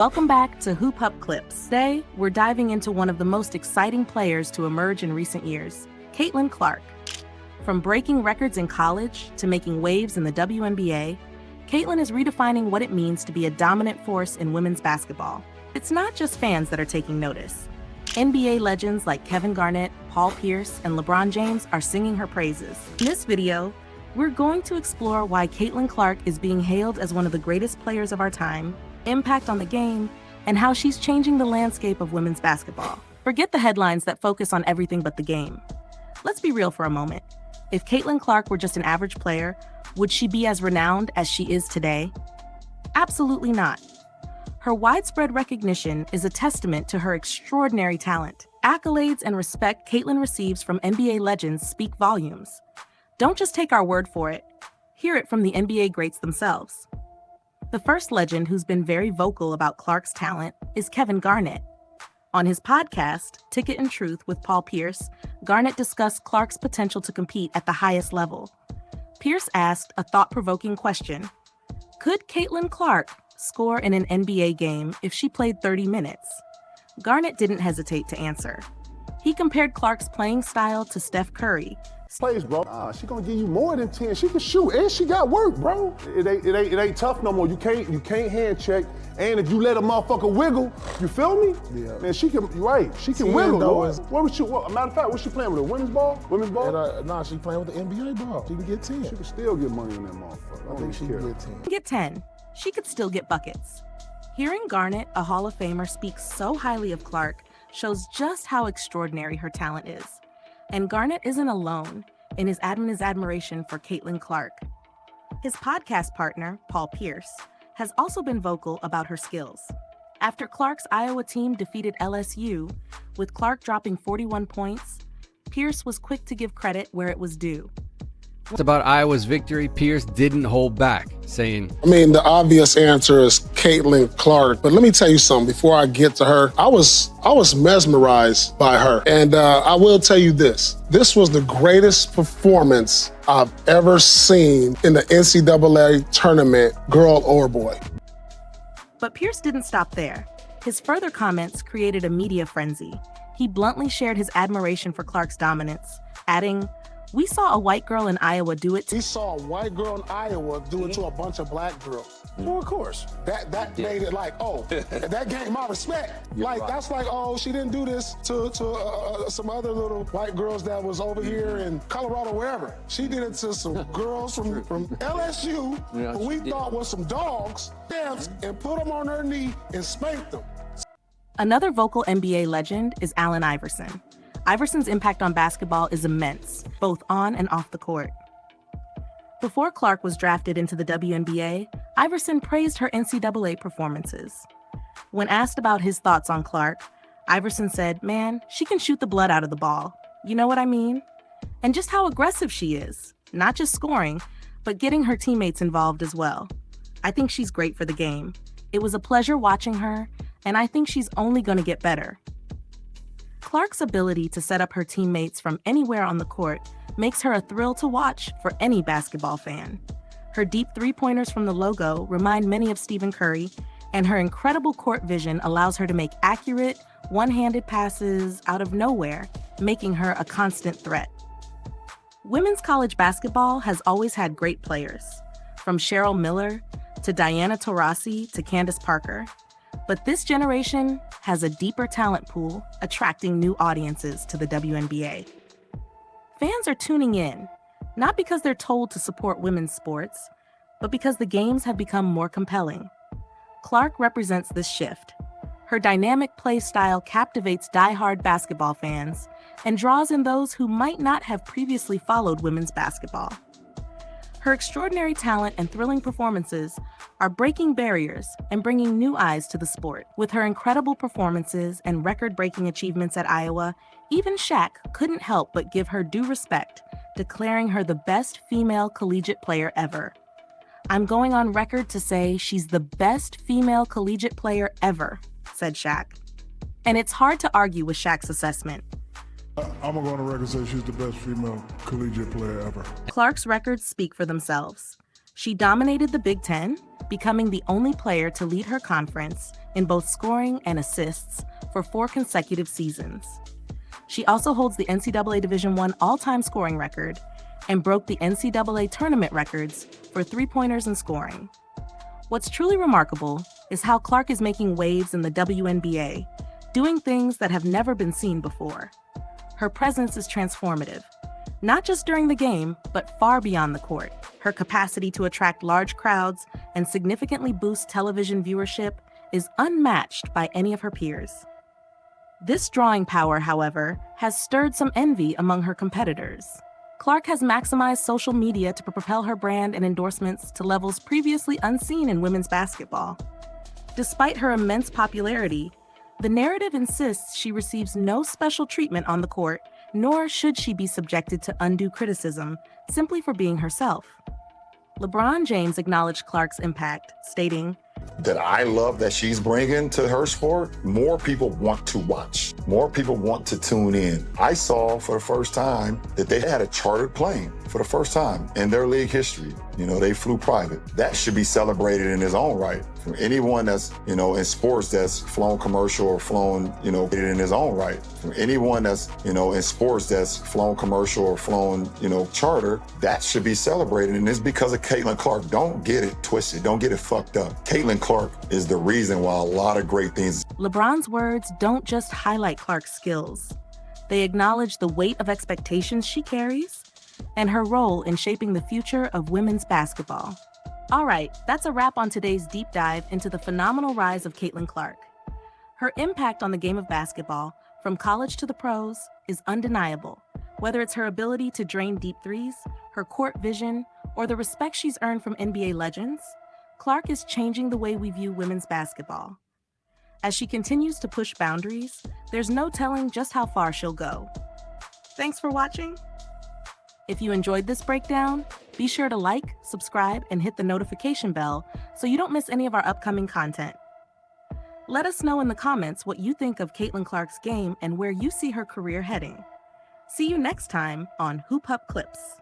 Welcome back to Hoop Up Clips. Today, we're diving into one of the most exciting players to emerge in recent years, Caitlin Clark. From breaking records in college to making waves in the WNBA, Caitlin is redefining what it means to be a dominant force in women's basketball. It's not just fans that are taking notice. NBA legends like Kevin Garnett, Paul Pierce, and LeBron James are singing her praises. In this video, we're going to explore why Caitlin Clark is being hailed as one of the greatest players of our time, impact on the game, and how she's changing the landscape of women's basketball. Forget the headlines that focus on everything but the game. Let's be real for a moment. If Caitlin Clark were just an average player, would she be as renowned as she is today? Absolutely not. Her widespread recognition is a testament to her extraordinary talent. Accolades and respect Caitlin receives from NBA legends speak volumes. Don't just take our word for it. Hear it from the NBA greats themselves. The first legend who's been very vocal about Clark's talent is Kevin Garnett. On his podcast, Ticket and Truth with Paul Pierce, Garnett discussed Clark's potential to compete at the highest level. Pierce asked a thought-provoking question. Could Caitlin Clark score in an NBA game if she played 30 minutes? Garnett didn't hesitate to answer. He compared Clark's playing style to Steph Curry. Plays, bro. She gonna give you more than 10. She can shoot, and she got work, bro. It ain't tough no more. You can't hand check, and if you let a motherfucker wiggle, you feel me? Yeah. Man, she can. Right, she can wiggle. What was she? Matter of fact, was she playing with a women's ball? Women's ball? Nah, she playing with the NBA ball. She can get 10. She can still get money in that motherfucker. I think she can get 10. Get 10. She could still get buckets. Hearing Garnett, a Hall of Famer, speak so highly of Clark shows just how extraordinary her talent is. And Garnett isn't alone in his admiration for Caitlin Clark. His podcast partner, Paul Pierce, has also been vocal about her skills. After Clark's Iowa team defeated LSU, with Clark dropping 41 points, Pierce was quick to give credit where it was due. About Iowa's victory, Pierce didn't hold back, saying, I mean, the obvious answer is Caitlin Clark. But let me tell you something. Before I get to her, I was mesmerized by her. And I will tell you this. This was the greatest performance I've ever seen in the NCAA tournament, girl or boy. But Pierce didn't stop there. His further comments created a media frenzy. He bluntly shared his admiration for Clark's dominance, adding, "We saw a white girl in Iowa do it." We saw a white girl in Iowa do it to a bunch of black girls. Well, of course. That made it like, oh, that gained my respect. That's like, oh, she didn't do this to some other little white girls that was over here in Colorado, wherever. She did it to some girls from LSU who we thought was some dogs, and put them on her knee and spanked them. Another vocal NBA legend is Allen Iverson. Iverson's impact on basketball is immense, both on and off the court. Before Clark was drafted into the WNBA, Iverson praised her NCAA performances. When asked about his thoughts on Clark, Iverson said, "Man, she can shoot the blood out of the ball. You know what I mean?" And just how aggressive she is, not just scoring, but getting her teammates involved as well. I think she's great for the game. It was a pleasure watching her, and I think she's only going to get better. Clark's ability to set up her teammates from anywhere on the court makes her a thrill to watch for any basketball fan. Her deep three-pointers from the logo remind many of Stephen Curry, and her incredible court vision allows her to make accurate, one-handed passes out of nowhere, making her a constant threat. Women's college basketball has always had great players, from Cheryl Miller to Diana Taurasi to Candace Parker. But this generation has a deeper talent pool, attracting new audiences to the WNBA. Fans are tuning in, not because they're told to support women's sports, but because the games have become more compelling. Clark represents this shift. Her dynamic play style captivates die-hard basketball fans and draws in those who might not have previously followed women's basketball. Her extraordinary talent and thrilling performances are breaking barriers and bringing new eyes to the sport. With her incredible performances and record-breaking achievements at Iowa, even Shaq couldn't help but give her due respect, declaring her the best female collegiate player ever. "I'm going on record to say she's the best female collegiate player ever," said Shaq. And it's hard to argue with Shaq's assessment. I'm gonna go on the record and say she's the best female collegiate player ever. Clark's records speak for themselves. She dominated the Big Ten, becoming the only player to lead her conference in both scoring and assists for 4 consecutive seasons. She also holds the NCAA Division I all-time scoring record and broke the NCAA tournament records for three-pointers and scoring. What's truly remarkable is how Clark is making waves in the WNBA, doing things that have never been seen before. Her presence is transformative, not just during the game, but far beyond the court. Her capacity to attract large crowds and significantly boost television viewership is unmatched by any of her peers. This drawing power, however, has stirred some envy among her competitors. Clark has maximized social media to propel her brand and endorsements to levels previously unseen in women's basketball. Despite her immense popularity, the narrative insists she receives no special treatment on the court, nor should she be subjected to undue criticism simply for being herself. LeBron James acknowledged Clark's impact, stating, that I love that she's bringing to her sport, more people want to watch. More people want to tune in. I saw for the first time that they had a chartered plane for the first time in their league history. You know, they flew private. That should be celebrated in its own right. For anyone that's, in sports that's flown commercial or flown, in his own right. For anyone that's, in sports that's flown commercial or flown, charter, that should be celebrated. And it's because of Caitlin Clark. Don't get it twisted. Don't get it fucked up. Caitlin Clark is the reason why a lot of great things. LeBron's words don't just highlight Clark's skills. They acknowledge the weight of expectations she carries and her role in shaping the future of women's basketball. All right, that's a wrap on today's deep dive into the phenomenal rise of Caitlin Clark. Her impact on the game of basketball, from college to the pros, is undeniable. Whether it's her ability to drain deep threes, her court vision, or the respect she's earned from NBA legends, Clark is changing the way we view women's basketball. As she continues to push boundaries, there's no telling just how far she'll go. Thanks for watching. If you enjoyed this breakdown, be sure to like, subscribe, and hit the notification bell so you don't miss any of our upcoming content. Let us know in the comments what you think of Caitlin Clark's game and where you see her career heading. See you next time on Hoop Up Clips.